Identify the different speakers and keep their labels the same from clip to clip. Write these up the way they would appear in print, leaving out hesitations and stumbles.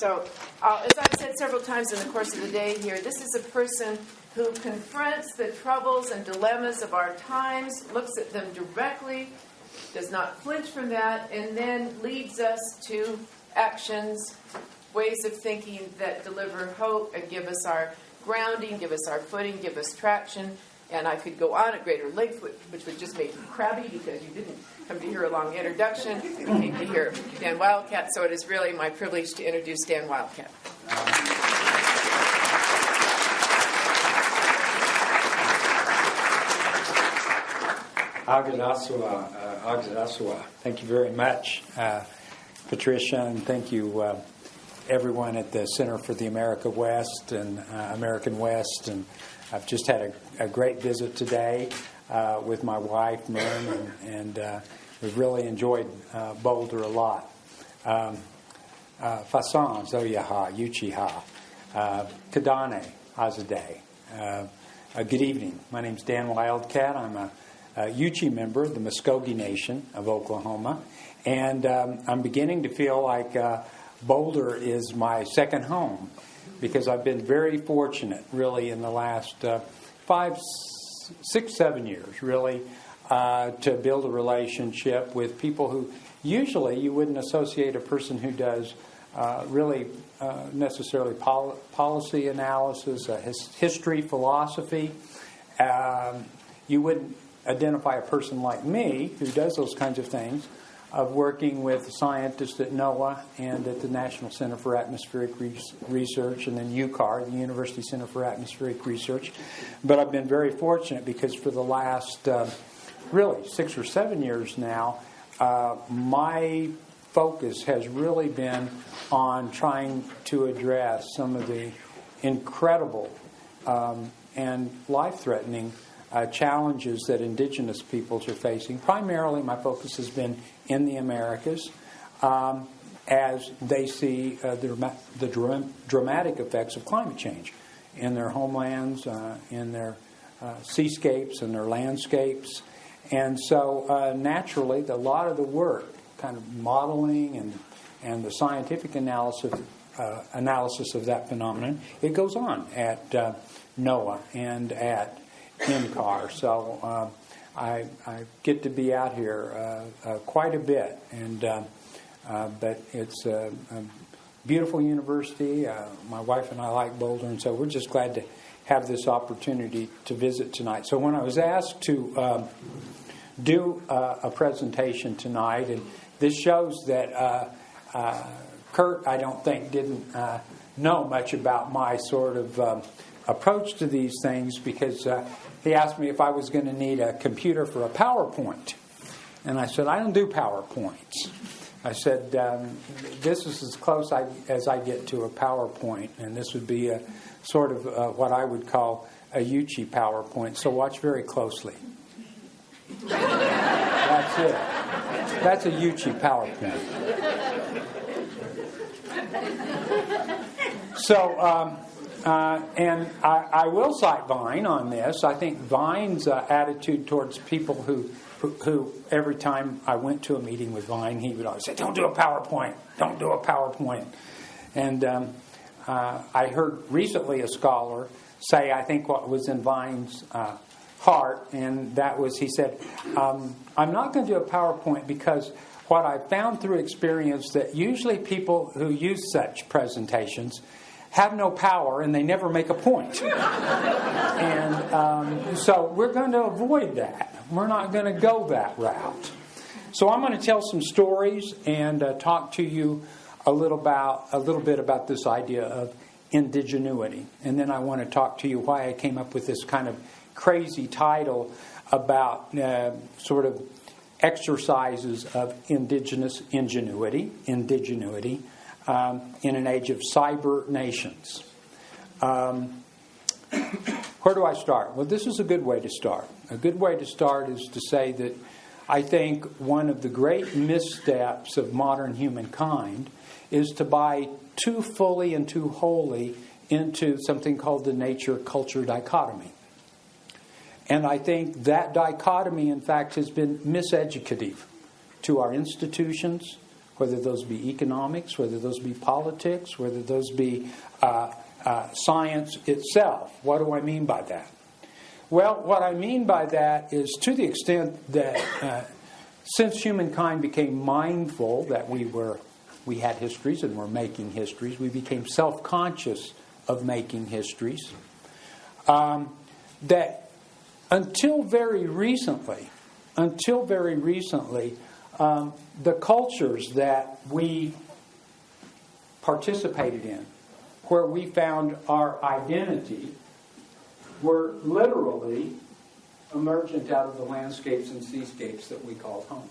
Speaker 1: So, as I've said several times in the course of the day here, this is a person who confronts the troubles and dilemmas of our times, looks at them directly, does not flinch from that, and then leads us to actions, ways of thinking that deliver hope and give us our grounding, give us our footing, give us traction. And I could go on at greater length, which would just make you crabby because you didn't come to hear a long introduction. You came to hear Dan Wildcat, so it is really my privilege to introduce Dan Wildcat.
Speaker 2: Agdaswa. Thank you very much, Patricia, and thank you, everyone at the Center for the American West. And I've just had a great visit today with my wife, Myrn, and we've really enjoyed Boulder a lot. Fasan, Zoyaha, Yuchi ha, Kadane, Azadeh. Good evening. My name's Dan Wildcat. I'm a Yuchi member of the Muscogee Nation of Oklahoma, and I'm beginning to feel like Boulder is my second home, because I've been very fortunate, really, in the last 5, 6, 7 years, really, to build a relationship with people who usually you wouldn't associate a person who does really necessarily policy analysis, history, philosophy. You wouldn't identify a person like me who does those kinds of things, of working with scientists at NOAA and at the National Center for Atmospheric Research, and then UCAR, the University Center for Atmospheric Research. But I've been very fortunate because for the last, really, 6 or 7 years now, my focus has really been on trying to address some of the incredible and life-threatening challenges that indigenous peoples are facing. Primarily, my focus has been in the Americas as they see the dramatic effects of climate change in their homelands, in their seascapes and their landscapes. And so, naturally, a lot of the work, kind of modeling and the scientific analysis of that phenomenon, it goes on at NOAA and at NCAR. So I get to be out here quite a bit, and but it's a beautiful university. My wife and I like Boulder, and so we're just glad to have this opportunity to visit tonight. So when I was asked to do a presentation tonight, and this shows that Kurt, I don't think, didn't know much about my sort of approach to these things, because he asked me if I was going to need a computer for a PowerPoint. And I said, I don't do PowerPoints. I said, this is as close as I get to a PowerPoint, and this would be a sort of what I would call a Yuchi PowerPoint. So watch very closely. That's it. That's a Yuchi PowerPoint. So, and I will cite Vine on this. I think Vine's attitude towards people who every time I went to a meeting with Vine, he would always say, don't do a PowerPoint, don't do a PowerPoint. And I heard recently a scholar say, I think what was in Vine's heart, and that was, he said, I'm not going to do a PowerPoint because what I found through experience that usually people who use such presentations have no power and they never make a point. And so we're going to avoid that. We're not going to go that route. So I'm going to tell some stories and talk to you a little bit about this idea of Indigenuity. And then I want to talk to you why I came up with this kind of crazy title about sort of exercises of indigenous ingenuity, Indigenuity, in an age of Cybernations. Where do I start? Well, this is a good way to start. A good way to start is to say that I think one of the great missteps of modern humankind is to buy too fully and too wholly into something called the nature-culture dichotomy. And I think that dichotomy, in fact, has been miseducative to our institutions, whether those be economics, whether those be politics, whether those be science itself. What do I mean by that? Well, what I mean by that is to the extent that since humankind became mindful that we had histories and were making histories, we became self-conscious of making histories. That until very recently, the cultures that we participated in, where we found our identity, were literally emergent out of the landscapes and seascapes that we called home.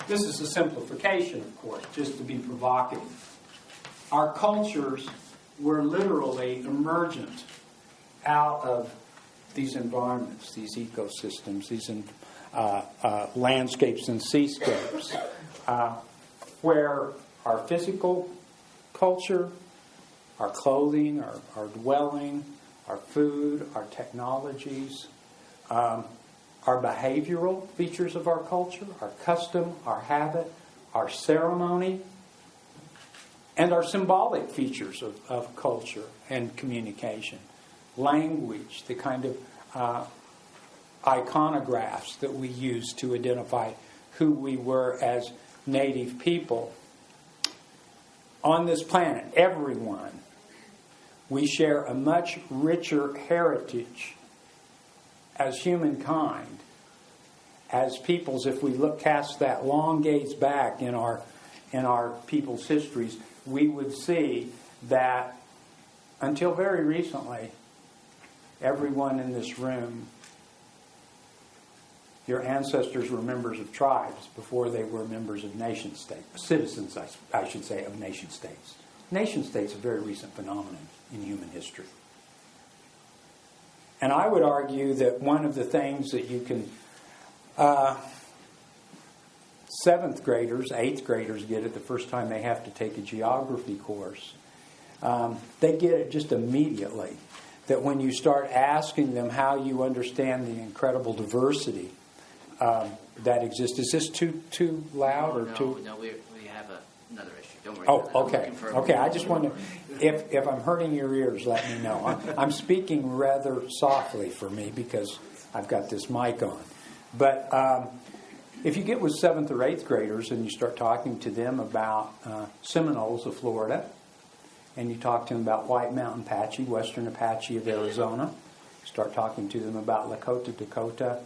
Speaker 2: This is a simplification, of course, just to be provocative. Our cultures were literally emergent out of these environments, these ecosystems, these landscapes and seascapes, where our physical culture, our clothing, our dwelling, our food, our technologies, our behavioral features of our culture, our custom, our habit, our ceremony, and our symbolic features of culture and communication. Language, the kind of iconographs that we use to identify who we were as native people. On this planet, everyone, we share a much richer heritage as humankind, as peoples. If we look cast that long gaze back in our people's histories, we would see that until very recently, everyone in this room, your ancestors were members of tribes before they were members of nation states, citizens, I should say, of nation states. Nation states are a very recent phenomenon in human history. And I would argue that one of the things that you can 7th graders, 8th graders get it the first time they have to take a geography course. They get it just immediately. That when you start asking them how you understand the incredible diversity that exists. Is this too loud or too?
Speaker 3: No, we have another issue. Don't worry.
Speaker 2: Oh, okay. Okay, I just want to. If I'm hurting your ears, let me know. I'm speaking rather softly for me because I've got this mic on. But if you get with 7th or 8th graders and you start talking to them about Seminoles of Florida, and you talk to them about White Mountain Apache, Western Apache of Arizona, start talking to them about Lakota, Dakota,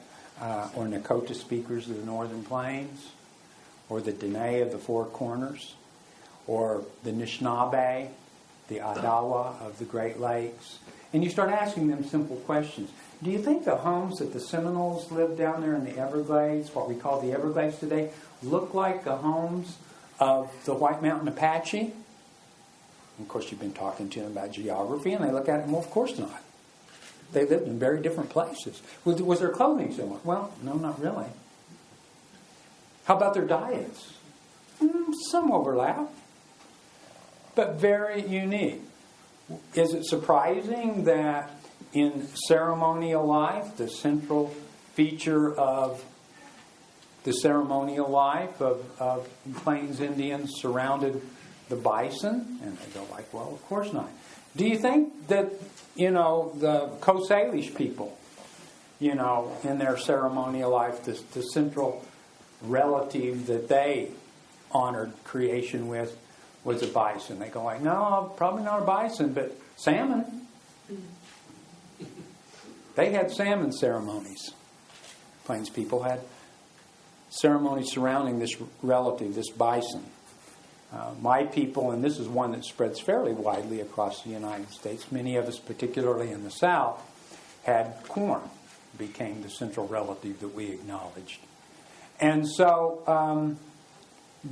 Speaker 2: or Nakota speakers of the Northern Plains, or the Dene of the Four Corners, or the Anishinaabe, the Adawa of the Great Lakes, and you start asking them simple questions. Do you think the homes that the Seminoles lived down there in the Everglades, what we call the Everglades today, look like the homes of the White Mountain Apache? And of course, you've been talking to them about geography, and they look at it, well, of course not. They lived in very different places. Was their clothing similar? Well, no, not really. How about their diets? Some overlap, but very unique. Is it surprising that in ceremonial life, the central feature of the ceremonial life of Plains Indians surrounded the bison? And they go like, well, of course not. Do you think that, the Coast Salish people, in their ceremonial life, the central relative that they honored creation with was a bison? They go like, no, probably not a bison, but salmon. They had salmon ceremonies. Plains people had ceremonies surrounding this relative, this bison. My people, and this is one that spreads fairly widely across the United States, many of us, particularly in the South, had corn, became the central relative that we acknowledged. And so,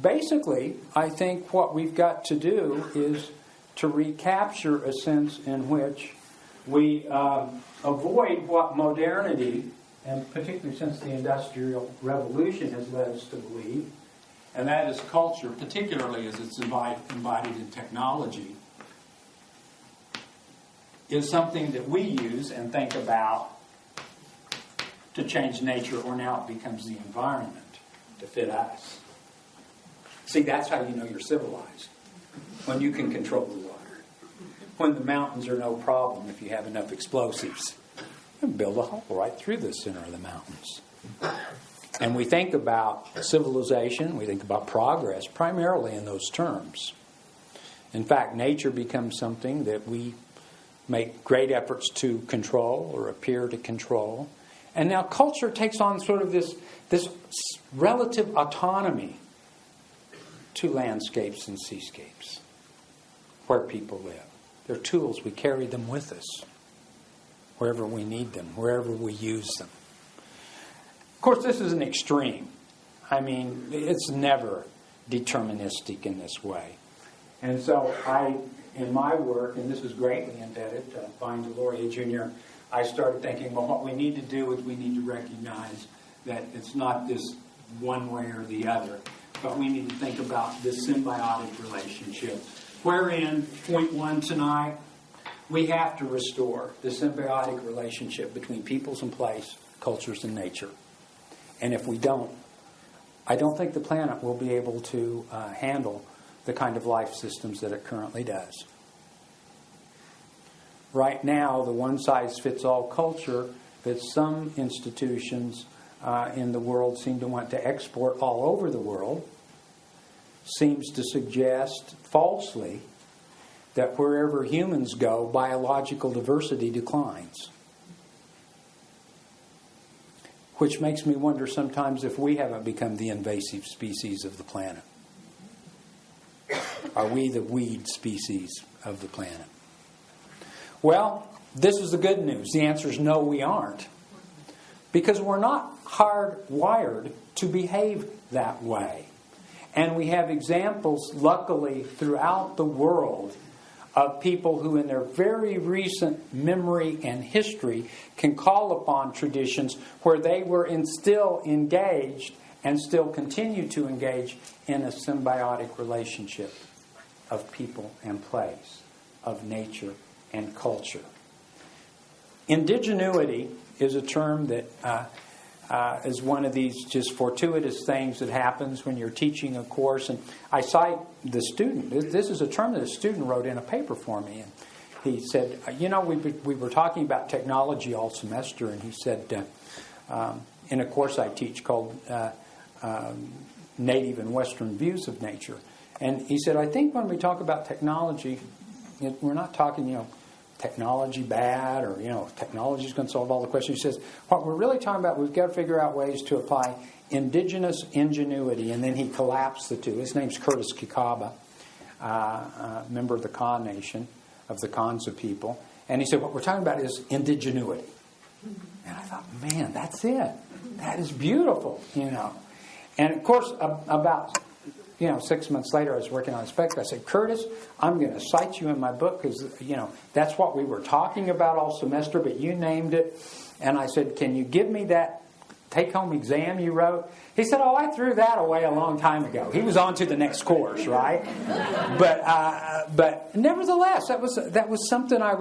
Speaker 2: basically, I think what we've got to do is to recapture a sense in which we avoid what modernity, and particularly since the Industrial Revolution, has led us to believe, and that is culture, particularly as it's embodied in technology, is something that we use and think about to change nature, or now it becomes the environment. to fit us. See, that's how you know you're civilized. When you can control the water. When the mountains are no problem if you have enough explosives. You can build a hole right through the center of the mountains. And we think about civilization, we think about progress primarily in those terms. In fact, nature becomes something that we make great efforts to control or appear to control. And now culture takes on sort of this relative autonomy to landscapes and seascapes where people live. They're tools. We carry them with us wherever we need them, wherever we use them. Of course, this is an extreme. I mean, it's never deterministic in this way. And so in my work, and this is greatly indebted to Vine Deloria Jr., I started thinking, well, what we need to do is we need to recognize that it's not this one way or the other, but we need to think about this symbiotic relationship. Wherein, point one tonight, we have to restore the symbiotic relationship between peoples and place, cultures and nature. And if we don't, I don't think the planet will be able to handle the kind of life systems that it currently does. Right now, the one-size-fits-all culture that some institutions in the world seem to want to export all over the world seems to suggest falsely that wherever humans go, biological diversity declines. Which makes me wonder sometimes if we haven't become the invasive species of the planet. Are we the weed species of the planet? Well, this is the good news. The answer is no, we aren't. Because we're not hardwired to behave that way. And we have examples, luckily, throughout the world of people who in their very recent memory and history can call upon traditions where they were still engaged and still continue to engage in a symbiotic relationship of people and place, of nature and culture. Indigenuity is a term that is one of these just fortuitous things that happens when you're teaching a course. And I cite the student. This is a term that a student wrote in a paper for me. And he said, we were talking about technology all semester. And he said, in a course I teach called Native and Western Views of Nature. And he said, I think when we talk about technology, we're not talking, technology bad or, technology is going to solve all the questions. He says, what we're really talking about, we've got to figure out ways to apply indigenous ingenuity. And then he collapsed the two. His name's Curtis Kikaba, member of the Kaw Nation, of the Kansa people. And he said, what we're talking about is indigenuity. And I thought, man, that's it. That is beautiful, And of course, about 6 months later, I was working on a spec. I said, Curtis, I'm going to cite you in my book because, that's what we were talking about all semester, but you named it. And I said, can you give me that take-home exam you wrote? He said, I threw that away a long time ago. He was on to the next course, right? But nevertheless, that was something I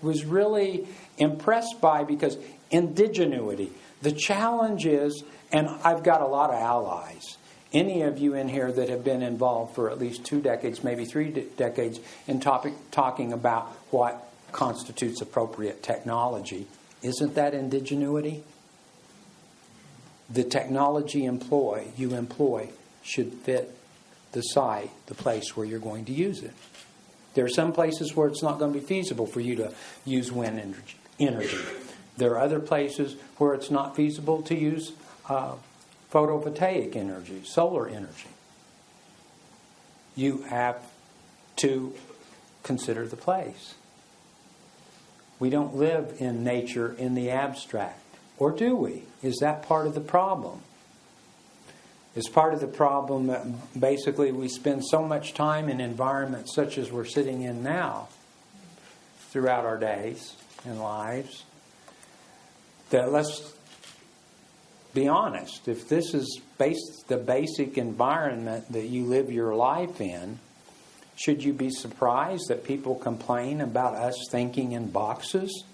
Speaker 2: was really impressed by because indigenuity. The challenge is, and I've got a lot of allies. Any of you in here that have been involved for at least 2 decades, maybe 3 decades, in talking about what constitutes appropriate technology, isn't that indigenuity? The technology you employ should fit the site, the place where you're going to use it. There are some places where it's not going to be feasible for you to use wind energy. There are other places where it's not feasible to use photovoltaic energy, solar energy. You have to consider the place. We don't live in nature in the abstract. Or do we? Is that part of the problem? Is part of the problem that basically we spend so much time in environments such as we're sitting in now throughout our days and lives that let's be honest, if this is the basic environment that you live your life in, should you be surprised that people complain about us thinking in boxes?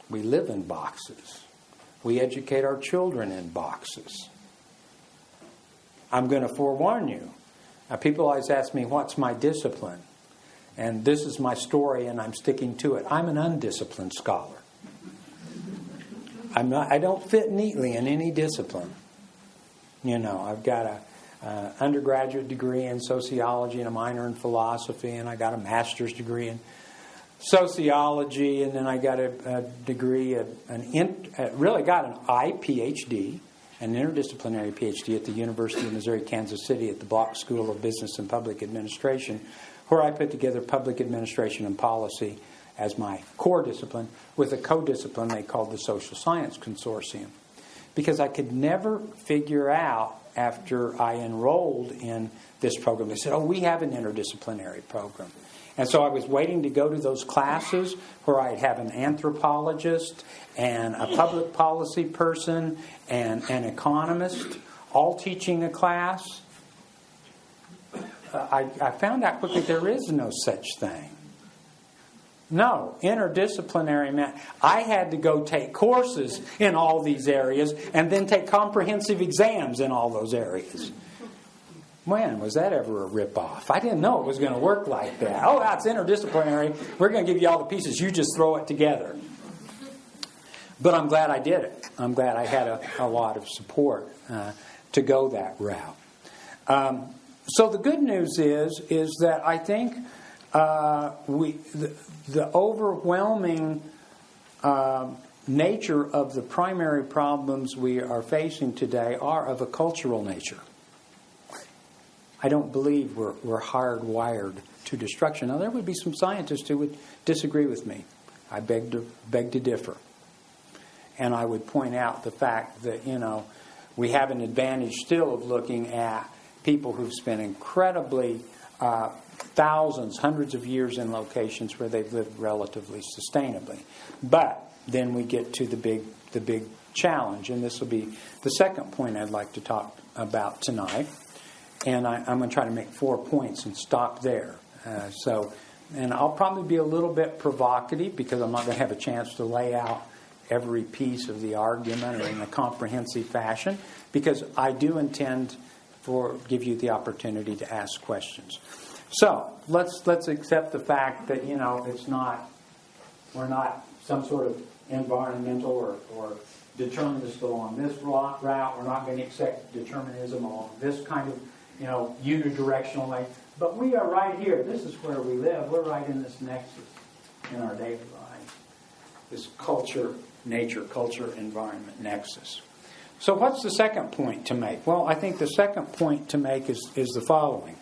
Speaker 2: We live in boxes. We educate our children in boxes. I'm going to forewarn you. People always ask me, what's my discipline? And this is my story, and I'm sticking to it. I'm an undisciplined scholar. I don't fit neatly in any discipline. I've got an undergraduate degree in sociology and a minor in philosophy, and I got a master's degree in sociology, and then I got a degree, really got an Ph.D., an interdisciplinary Ph.D. at the University of Missouri, Kansas City at the Block School of Business and Public Administration, where I put together public administration and policy as my core discipline with a co-discipline they called the Social Science Consortium. Because I could never figure out after I enrolled in this program, they said, we have an interdisciplinary program. And so I was waiting to go to those classes where I'd have an anthropologist and a public policy person and an economist all teaching a class. I found out quickly there is no such thing. No, interdisciplinary meant I had to go take courses in all these areas and then take comprehensive exams in all those areas. Man, was that ever a ripoff? I didn't know it was going to work like that. Oh, that's interdisciplinary. We're going to give you all the pieces. You just throw it together. But I'm glad I did it. I'm glad I had a lot of support to go that route. So the good news is that I think the overwhelming nature of the primary problems we are facing today are of a cultural nature. I don't believe we're hardwired to destruction. Now, there would be some scientists who would disagree with me. I beg to differ. And I would point out the fact that, we have an advantage still of looking at people who've spent incredibly thousands, hundreds of years in locations where they've lived relatively sustainably. But then we get to the big challenge, and this will be the second point I'd like to talk about tonight. And I'm going to try to make 4 points and stop there. And I'll probably be a little bit provocative because I'm not going to have a chance to lay out every piece of the argument or in a comprehensive fashion, because I do intend give you the opportunity to ask questions. So let's accept the fact that we're not some sort of environmental or determinist along this route. We're not going to accept determinism along this kind of unidirectional way. But we are right here. This is where we live. We're right in this nexus in our daily life. This culture-environment nexus. So what's the second point to make? Well, I think the second point to make is the following.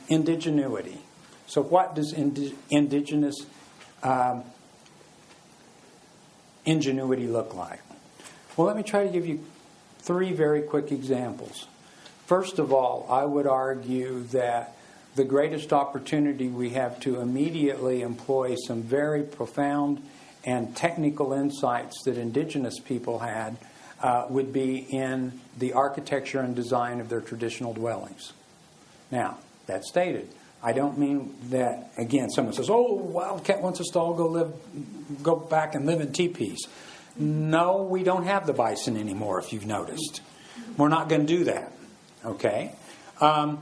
Speaker 2: Indigenuity. So what does indigenous ingenuity look like? Well, let me try to give you 3 very quick examples. First of all, I would argue that the greatest opportunity we have to immediately employ some very profound and technical insights that indigenous people had would be in the architecture and design of their traditional dwellings. Now, that stated, I don't mean that, again, someone says, Wildcat wants us to all go back and live in teepees. No, we don't have the bison anymore, if you've noticed. We're not going to do that. Okay? But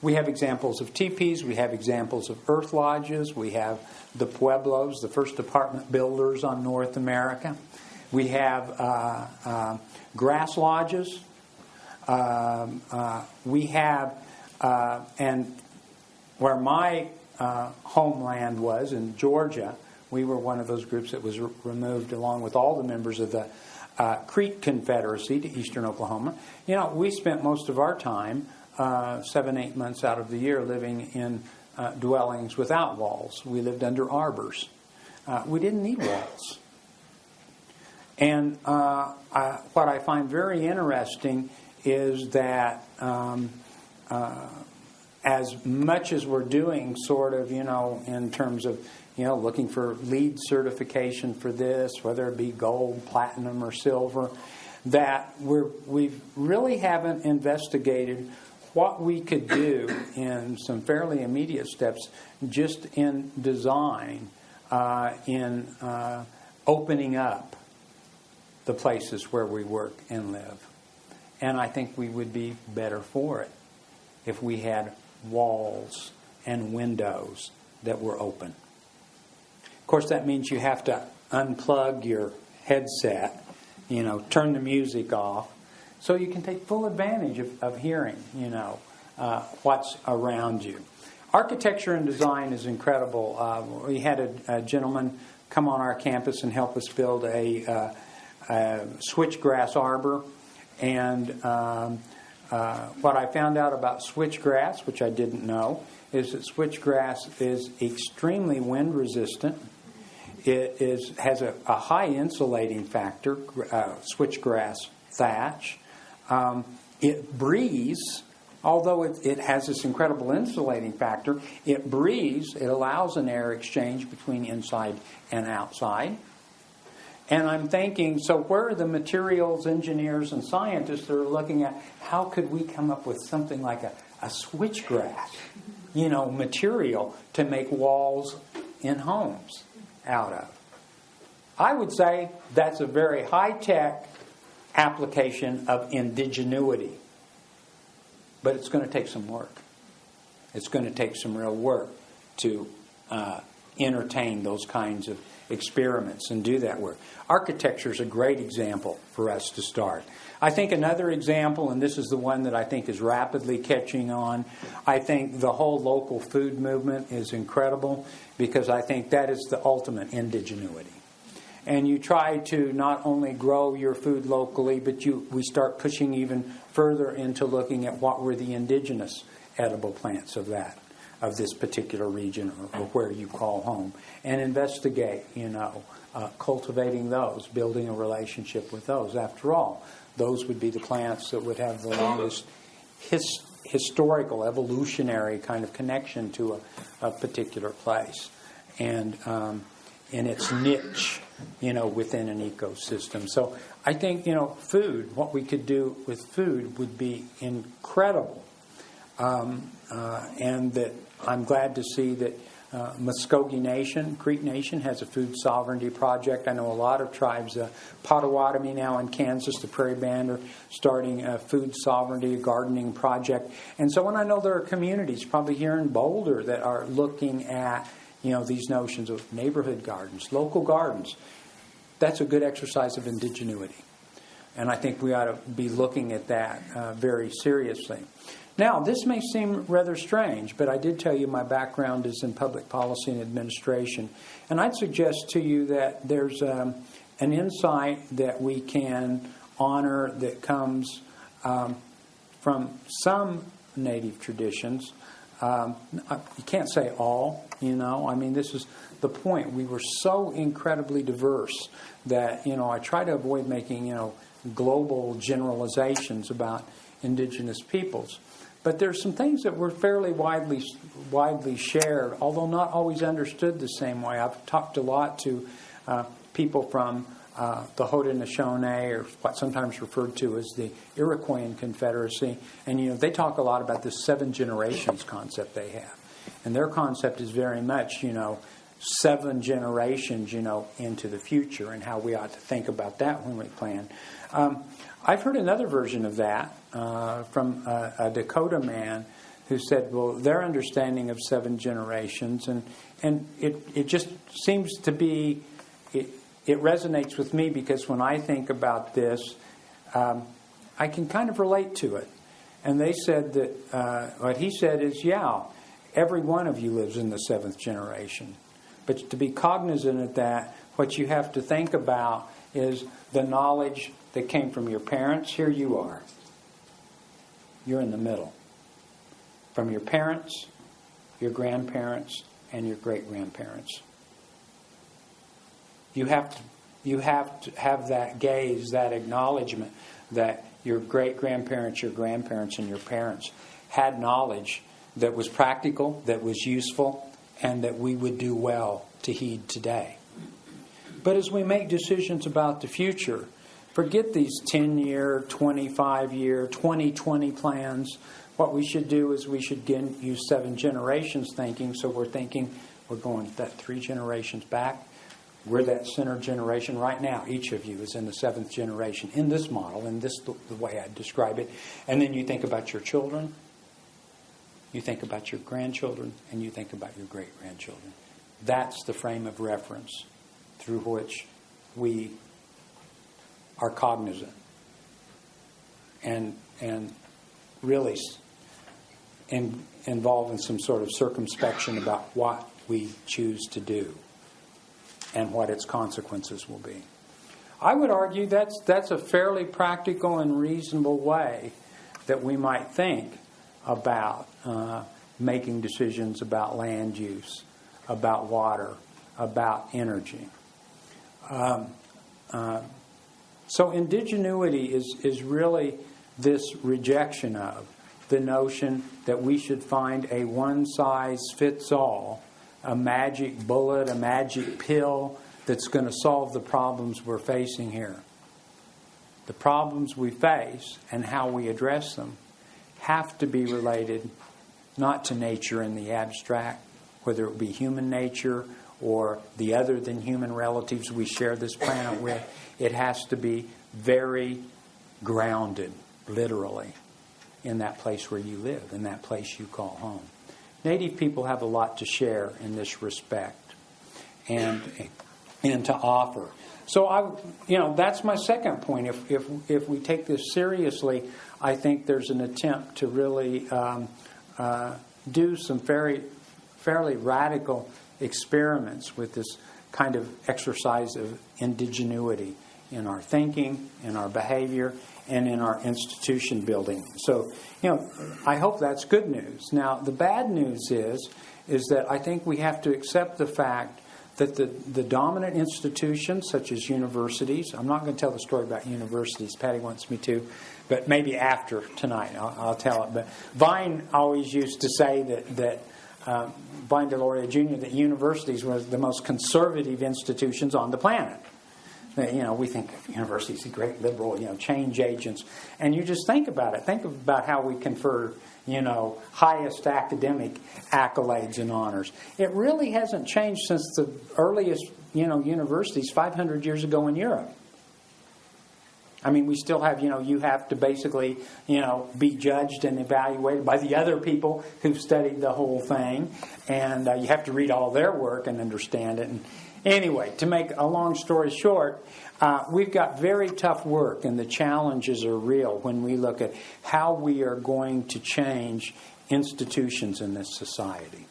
Speaker 2: we have examples of teepees. We have examples of earth lodges. We have the Pueblos, the first apartment builders on North America. We have grass lodges. We have, and where my homeland was in Georgia, we were one of those groups that was removed along with all the members of the Creek Confederacy to eastern Oklahoma. We spent most of our time, 7-8 months out of the year, living in dwellings without walls. We lived under arbors. We didn't need walls. And what I find very interesting is that as much as we're doing sort of, in terms of, looking for LEED certification for this, whether it be gold, platinum, or silver, that we really haven't investigated what we could do in some fairly immediate steps just in design, in opening up the places where we work and live. And I think we would be better for it if we had walls and windows that were open. Of course, that means you have to unplug your headset, turn the music off, so you can take full advantage of hearing, what's around you. Architecture and design is incredible. We had a gentleman come on our campus and help us build a switchgrass arbor. And what I found out about switchgrass, which I didn't know, is that switchgrass is extremely wind resistant. It has a high insulating factor, switchgrass thatch. It breathes, although it has this incredible insulating factor, it breathes, it allows an air exchange between inside and outside. And I'm thinking, so where are the materials engineers and scientists that are looking at how could we come up with something like a switchgrass, material to make walls in homes out of? I would say that's a very high-tech application of indigenuity. But it's going to take some work. It's going to take some real work to entertain those kinds of experiments and do that work. Architecture is a great example for us to start. I think another example, and this is the one that I think is rapidly catching on, I think the whole local food movement is incredible because I think that is the ultimate indigenuity. And you try to not only grow your food locally, but we start pushing even further into looking at what were the indigenous edible plants of this particular region or where you call home, and investigate, cultivating those, building a relationship with those. After all, those would be the plants that would have the longest historical, evolutionary kind of connection to a particular place. And in its niche, within an ecosystem. So I think, food, what we could do with food would be incredible. And that I'm glad to see that Muscogee Nation, Creek Nation, has a food sovereignty project. I know a lot of tribes, Potawatomi now in Kansas, the Prairie Band, are starting a food sovereignty, gardening project. And so when I know there are communities, probably here in Boulder, that are looking at these notions of neighborhood gardens, local gardens, that's a good exercise of indigenuity. And I think we ought to be looking at that very seriously. Now, this may seem rather strange, but I did tell you my background is in public policy and administration. And I'd suggest to you that there's an insight that we can honor that comes from some Native traditions. You can't say all, this is the point. We were so incredibly diverse that, I try to avoid making, global generalizations about indigenous peoples. But there's some things that were fairly widely shared, although not always understood the same way. I've talked a lot to people from the Haudenosaunee, or what's sometimes referred to as the Iroquois Confederacy, and they talk a lot about this 7 generations concept they have, and their concept is very much 7 generations into the future, and how we ought to think about that when we plan. I've heard another version of that from a Dakota man who said, well, their understanding of 7 generations, and it just seems to be, it resonates with me because when I think about this, I can kind of relate to it. And they said that, what he said is, every one of you lives in the 7th generation. But to be cognizant of that, what you have to think about is the knowledge that came from your parents. Here you are. You're in the middle. From your parents, your grandparents, and your great-grandparents. You have to have that gaze, that acknowledgement that your great-grandparents, your grandparents, and your parents had knowledge that was practical, that was useful, and that we would do well to heed today. But as we make decisions about the future, forget these 10-year, 25-year, 2020 plans. What we should do is we should use 7 generations thinking. So we're thinking we're going that 3 generations back. We're that center generation right now. Each of you is in the 7th generation in this model, in this the way I describe it. And then you think about your children, you think about your grandchildren, and you think about your great-grandchildren. That's the frame of reference through which we are cognizant and really involved in some sort of circumspection about what we choose to do and what its consequences will be. I would argue that's a fairly practical and reasonable way that we might think about making decisions about land use, about water, about energy. So Indigenuity is really this rejection of the notion that we should find a one-size-fits-all, a magic bullet, a magic pill that's going to solve the problems we're facing here. The problems we face and how we address them have to be related not to nature in the abstract, whether it be human nature or the other than human relatives we share this planet with. It has to be very grounded, literally, in that place where you live, in that place you call home. Native people have a lot to share in this respect and to offer. So that's my second point. If we take this seriously, I think there's an attempt to really do some fairly radical experiments with this kind of exercise of indigenuity in our thinking, in our behavior, and in our institution building. So, I hope that's good news. Now, the bad news is that I think we have to accept the fact that the dominant institutions, such as universities, I'm not going to tell the story about universities, Patty wants me to, but maybe after tonight I'll tell it. But Vine always used to say that Vine Deloria Jr., that universities were the most conservative institutions on the planet. We think of universities as great liberal, change agents. And you just think about it. Think about how we confer, highest academic accolades and honors. It really hasn't changed since the earliest, universities 500 years ago in Europe. I mean, we still have, you have to basically, be judged and evaluated by the other people who've studied the whole thing. And you have to read all their work and understand it. And anyway, to make a long story short, we've got very tough work, and the challenges are real when we look at how we are going to change institutions in this society.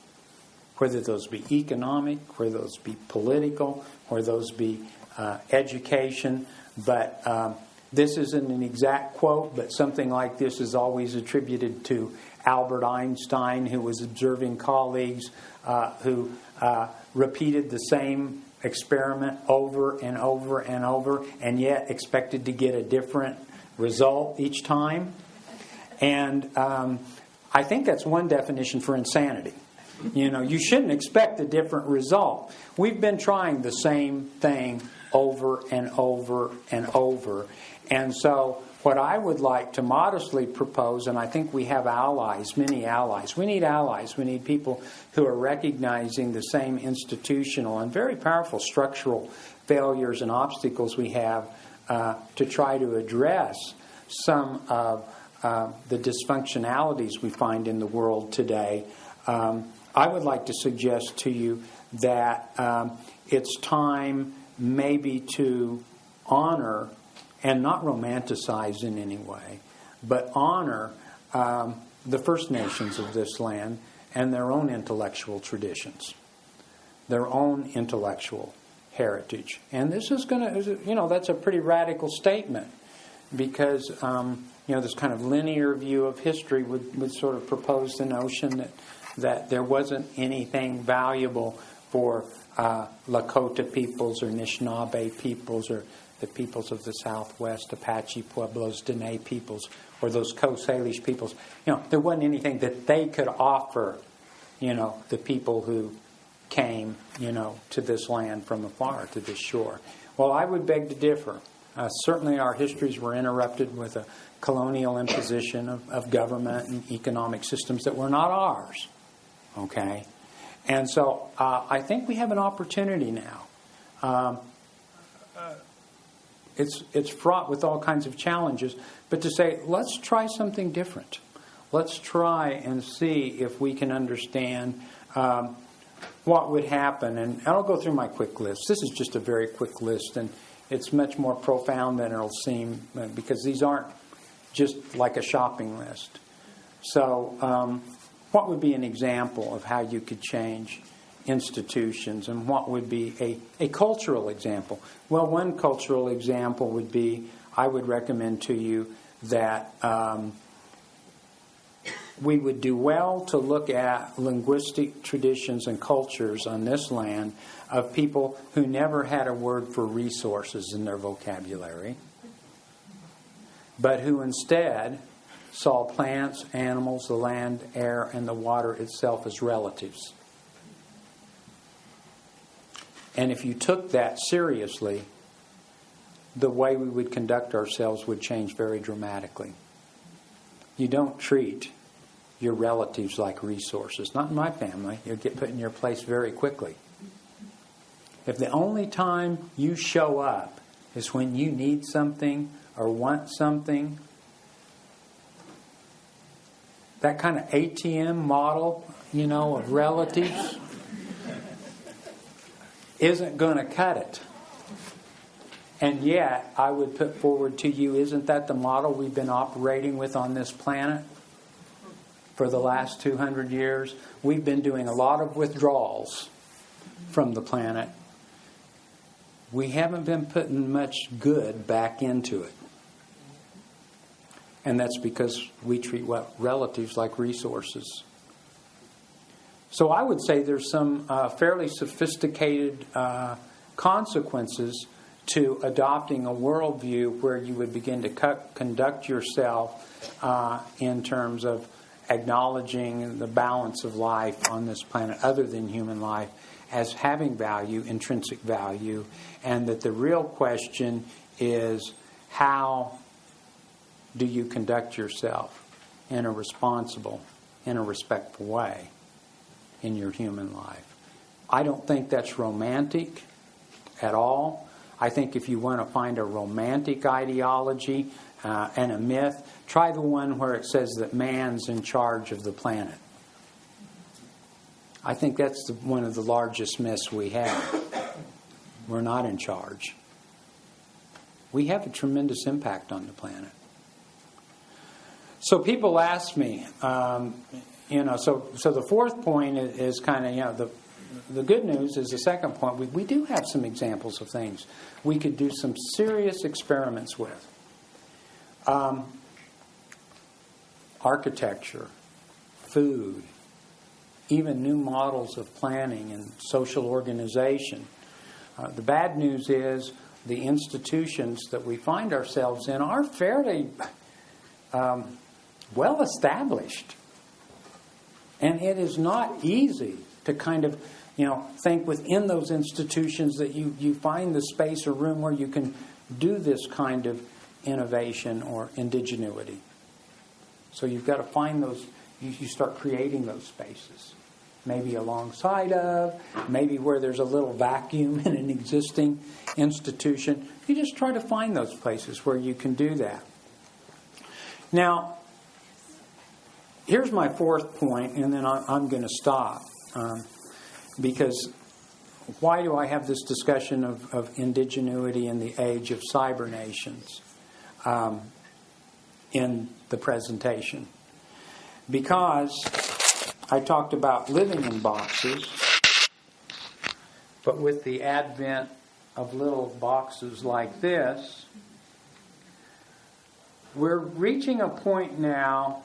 Speaker 2: Whether those be economic, whether those be political, whether those be education. But this isn't an exact quote, but something like this is always attributed to Albert Einstein, who was observing colleagues who repeated the same experiment over and over and over, and yet expected to get a different result each time. And I think that's one definition for insanity. You shouldn't expect a different result. We've been trying the same thing over and over and over. And so what I would like to modestly propose, and I think we have allies, many allies. We need allies. We need people who are recognizing the same institutional and very powerful structural failures and obstacles we have to try to address some of the dysfunctionalities we find in the world today. I would like to suggest to you that it's time maybe to honor and not romanticize in any way, but honor the First Nations of this land and their own intellectual traditions, their own intellectual heritage. And this is going to, that's a pretty radical statement because, this kind of linear view of history would sort of propose the notion that there wasn't anything valuable for Lakota peoples or Anishinaabe peoples or the peoples of the Southwest, Apache Pueblos, Dene peoples, or those Coast Salish peoples. There wasn't anything that they could offer, the people who came, to this land from afar, to this shore. Well, I would beg to differ. Certainly our histories were interrupted with a colonial imposition of government and economic systems that were not ours. Okay? And so I think we have an opportunity now it's fraught with all kinds of challenges. But to say, let's try something different. Let's try and see if we can understand what would happen. And I'll go through my quick list. This is just a very quick list, and it's much more profound than it'll seem, because these aren't just like a shopping list. So what would be an example of how you could change institutions, and what would be a cultural example? Well, one cultural example would be, I would recommend to you that we would do well to look at linguistic traditions and cultures on this land of people who never had a word for resources in their vocabulary, but who instead saw plants, animals, the land, air, and the water itself as relatives. And if you took that seriously, the way we would conduct ourselves would change very dramatically. You don't treat your relatives like resources. Not in my family. You'll get put in your place very quickly. If the only time you show up is when you need something or want something, that kind of ATM model, of relatives isn't going to cut it. And yet, I would put forward to you, isn't that the model we've been operating with on this planet for the last 200 years? We've been doing a lot of withdrawals from the planet. We haven't been putting much good back into it. And that's because we treat relatives like resources. So I would say there's some fairly sophisticated consequences to adopting a worldview where you would begin to conduct yourself in terms of acknowledging the balance of life on this planet other than human life as having value, intrinsic value, and that the real question is, how do you conduct yourself in a responsible, in a respectful way in your human life? I don't think that's romantic at all. I think if you want to find a romantic ideology and a myth, try the one where it says that man's in charge of the planet. I think that's one of the largest myths we have. We're not in charge. We have a tremendous impact on the planet. So people ask me, so the fourth point is kind of, the good news is the second point. We do have some examples of things we could do some serious experiments with. Architecture, food, even new models of planning and social organization. The bad news is the institutions that we find ourselves in are fairly well established. And it is not easy to kind of, think within those institutions that you find the space or room where you can do this kind of innovation or indigenuity. So you've got to find those, you start creating those spaces. Maybe alongside of, maybe where there's a little vacuum in an existing institution. You just try to find those places where you can do that. Now, here's my fourth point, and then I'm going to stop. Because why do I have this discussion of indigenuity in the age of cybernations in the presentation? Because I talked about living in boxes, but with the advent of little boxes like this, we're reaching a point now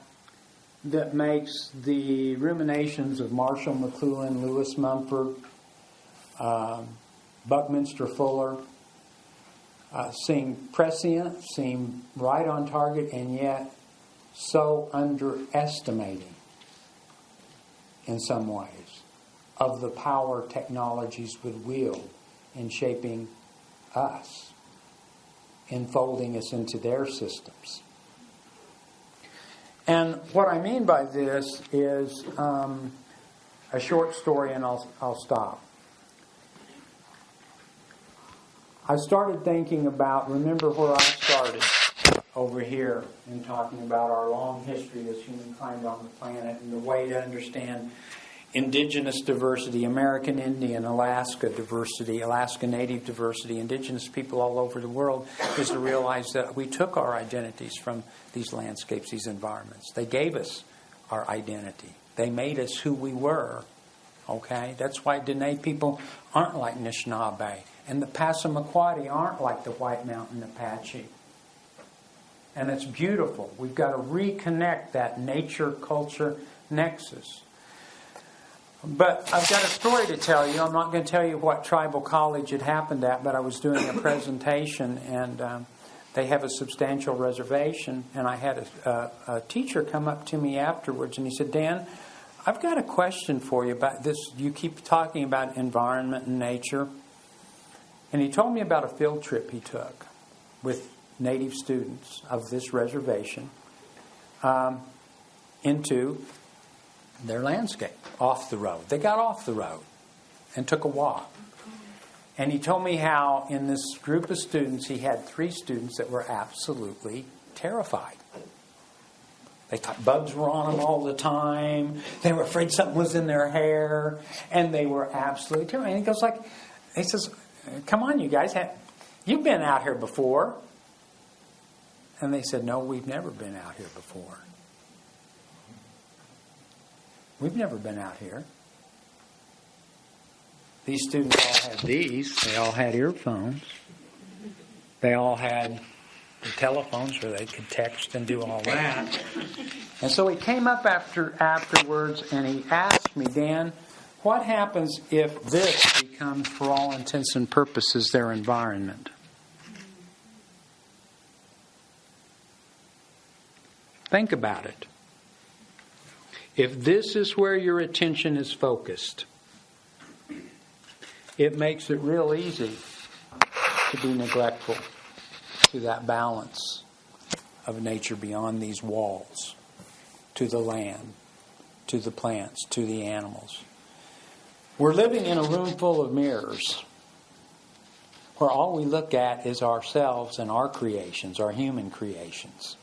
Speaker 2: that makes the ruminations of Marshall McLuhan, Lewis Mumford, Buckminster Fuller seem prescient, seem right on target, and yet so underestimating in some ways of the power technologies would wield in shaping us, enfolding us into their systems. And what I mean by this is a short story, and I'll stop. I started thinking about, remember where I started over here in talking about our long history as humankind on the planet and the way to understand indigenous diversity, American Indian, Alaska diversity, Alaska Native diversity, indigenous people all over the world, is to realize that we took our identities from these landscapes, these environments. They gave us our identity. They made us who we were. Okay? That's why Dene people aren't like Anishinaabe. And the Passamaquoddy aren't like the White Mountain Apache. And it's beautiful. We've got to reconnect that nature-culture nexus. But I've got a story to tell you. I'm not going to tell you what tribal college it happened at, but I was doing a presentation, and they have a substantial reservation. And I had a teacher come up to me afterwards, and he said, Dan, I've got a question for you about this. You keep talking about environment and nature. And he told me about a field trip he took with Native students of this reservation into their landscape, off the road. They got off the road and took a walk. And he told me how in this group of students, he had 3 students that were absolutely terrified. They thought bugs were on them all the time. They were afraid something was in their hair. And they were absolutely terrified. And he says, come on, you guys, you've been out here before. And they said, no, we've never been out here before. We've never been out here. These students all had these. They all had earphones. They all had the telephones where they could text and do all that. And so he came up afterwards and he asked me, Dan, what happens if this becomes, for all intents and purposes, their environment? Think about it. If this is where your attention is focused, it makes it real easy to be neglectful to that balance of nature beyond these walls, to the land, to the plants, to the animals. We're living in a room full of mirrors where all we look at is ourselves and our creations, our human creations.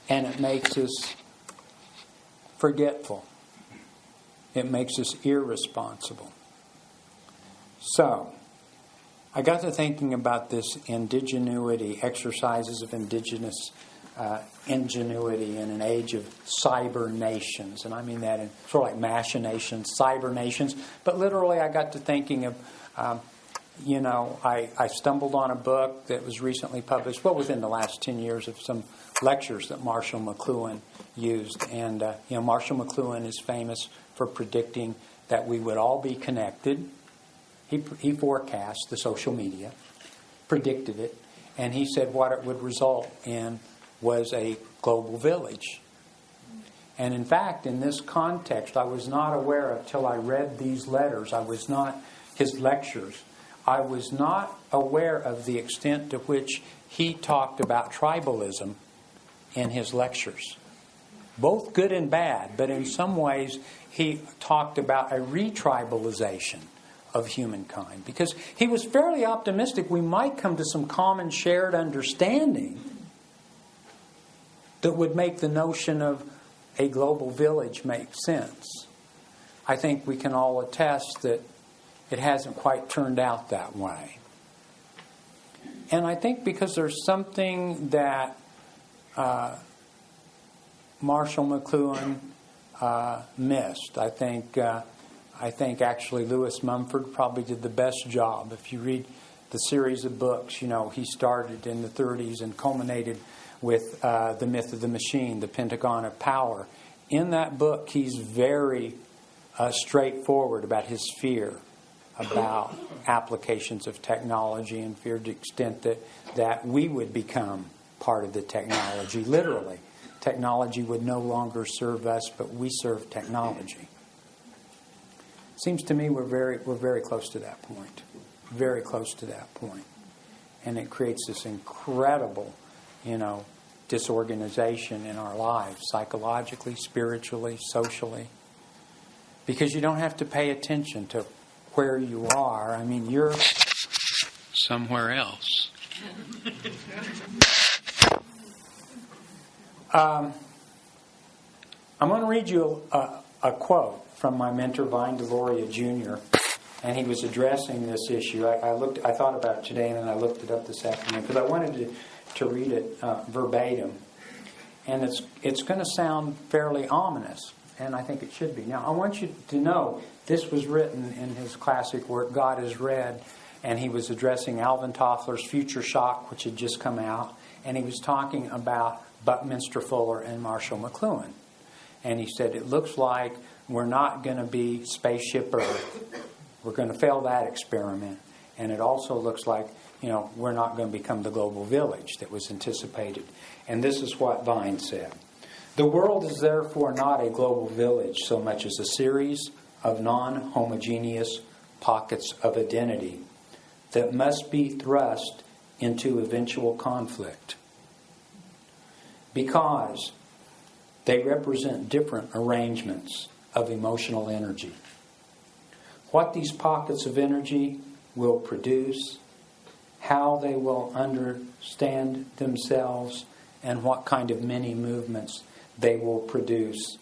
Speaker 2: And it makes us forgetful. It makes us irresponsible. So, I got to thinking about this Indigenuity, exercises of indigenous ingenuity in an age of Cybernations. And I mean that in sort of like machinations, Cybernations. But literally I got to thinking of, I stumbled on a book that was recently published, within the last 10 years, of some lectures that Marshall McLuhan used. And, Marshall McLuhan is famous for predicting that we would all be connected. He forecast the social media, predicted it, and he said what it would result in was a global village. And in fact, in this context, I was not aware of, till I read these letters, his lectures, I was not aware of the extent to which he talked about tribalism in his lectures. Both good and bad, but in some ways he talked about a retribalization of humankind, because he was fairly optimistic we might come to some common shared understanding that would make the notion of a global village make sense. I think we can all attest that it hasn't quite turned out that way. And I think because there's something that Marshall McLuhan missed. I think actually Lewis Mumford probably did the best job. If you read the series of books, he started in the 30s and culminated with The Myth of the Machine, The Pentagon of Power. In that book, he's very straightforward about his fear about applications of technology and fear to the extent that we would become part of the technology, literally. Technology would no longer serve us, but we serve technology. Seems to me we're very close to that point. Very close to that point. And it creates this incredible, disorganization in our lives, psychologically, spiritually, socially. Because you don't have to pay attention to where you are. I mean, you're
Speaker 4: somewhere else.
Speaker 2: I'm going to read you a quote from my mentor, Vine Deloria, Jr., and he was addressing this issue. I thought about it today, and then I looked it up this afternoon because I wanted to read it verbatim. And it's going to sound fairly ominous, and I think it should be. Now, I want you to know this was written in his classic work, God is Red, and he was addressing Alvin Toffler's Future Shock, which had just come out, and he was talking about Buckminster Fuller and Marshall McLuhan. And he said, it looks like we're not going to be Spaceship Earth. We're going to fail that experiment. And it also looks like, we're not going to become the global village that was anticipated. And this is what Vine said. The world is therefore not a global village so much as a series of non-homogeneous pockets of identity that must be thrust into eventual conflict. Because they represent different arrangements of emotional energy. What these pockets of energy will produce, how they will understand themselves, and what kind of mini movements they will produce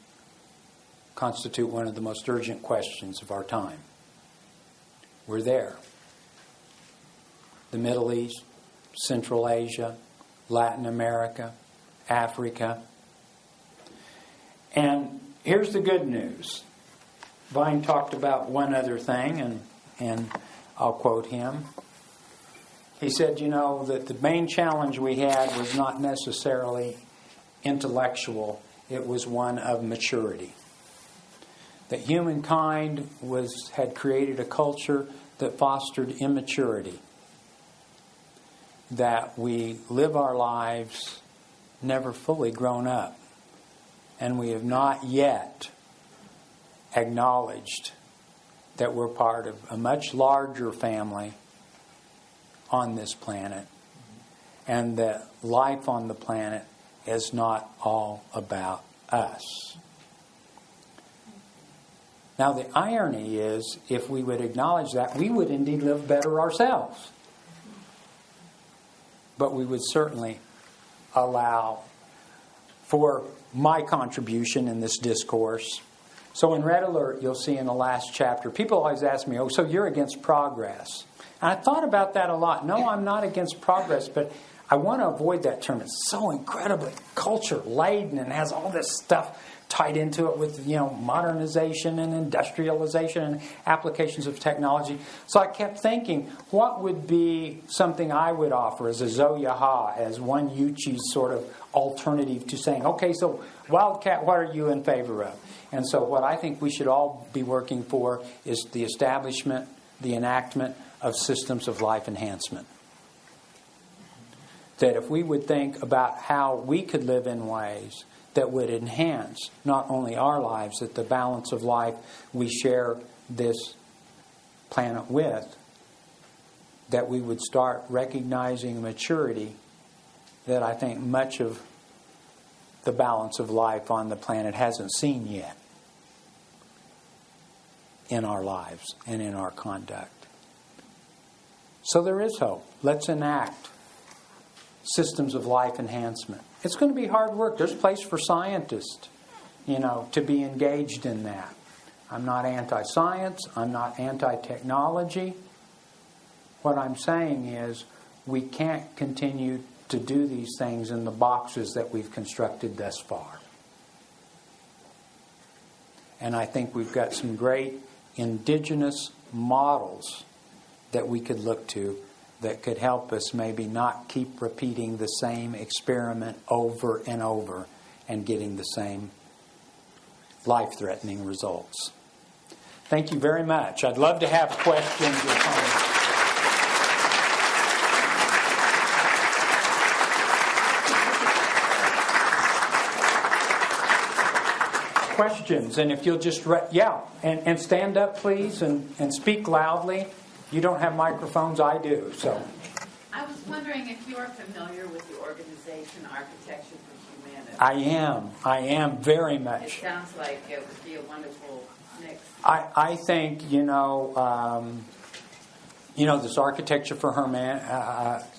Speaker 2: constitute one of the most urgent questions of our time. We're there. The Middle East, Central Asia, Latin America, Africa. And here's the good news. Vine talked about one other thing, and I'll quote him. He said, that the main challenge we had was not necessarily intellectual, it was one of maturity. That humankind had created a culture that fostered immaturity. That we live our lives never fully grown up. And we have not yet acknowledged that we're part of a much larger family on this planet, and that life on the planet is not all about us. Now, the irony is, if we would acknowledge that, we would indeed live better ourselves. But we would certainly allow for my contribution in this discourse. So in Red Alert, you'll see in the last chapter, people always ask me, so you're against progress. And I thought about that a lot. No, I'm not against progress, but I want to avoid that term. It's so incredibly culture-laden and has all this stuff tied into it with, modernization and industrialization and applications of technology. So I kept thinking, what would be something I would offer as a Zoyaha, as one Yuchi's sort of alternative to saying, okay, so Wildcat, what are you in favor of? And so what I think we should all be working for is the establishment, the enactment of systems of life enhancement. That if we would think about how we could live in ways that would enhance not only our lives, but the balance of life we share this planet with, that we would start recognizing maturity that I think much of the balance of life on the planet hasn't seen yet in our lives and in our conduct. So there is hope. Let's enact systems of life enhancement. It's going to be hard work. There's a place for scientists, to be engaged in that. I'm not anti-science. I'm not anti-technology. What I'm saying is we can't continue to do these things in the boxes that we've constructed thus far. And I think we've got some great indigenous models that we could look to that could help us maybe not keep repeating the same experiment over and over and getting the same life-threatening results. Thank you very much. I'd love to have questions or comments. Questions, and if you'll just and stand up please and speak loudly. You don't have microphones, I do. So
Speaker 5: I was wondering if you are familiar with the organization Architecture for Humanity.
Speaker 2: I am very much.
Speaker 5: It sounds like it would be a wonderful mix.
Speaker 2: I think This Architecture for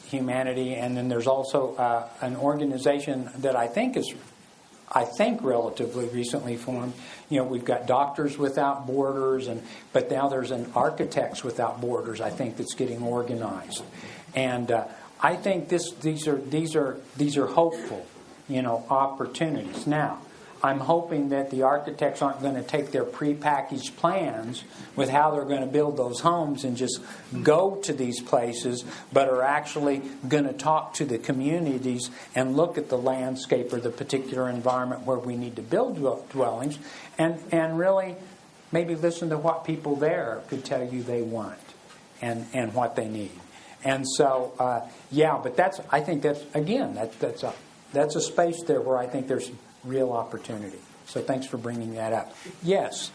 Speaker 2: Humanity, and then there's also an organization that I think relatively recently formed. We've got Doctors Without Borders, but now there's an Architects Without Borders, I think, that's getting organized. And I think these are hopeful, opportunities. Now, I'm hoping that the architects aren't going to take their prepackaged plans with how they're going to build those homes and just go to these places, but are actually going to talk to the communities and look at the landscape or the particular environment where we need to build dwellings, and really maybe listen to what people there could tell you they want and what they need. And so, but I think that's a space there where I think there's real opportunity. So thanks for bringing that up. Yes?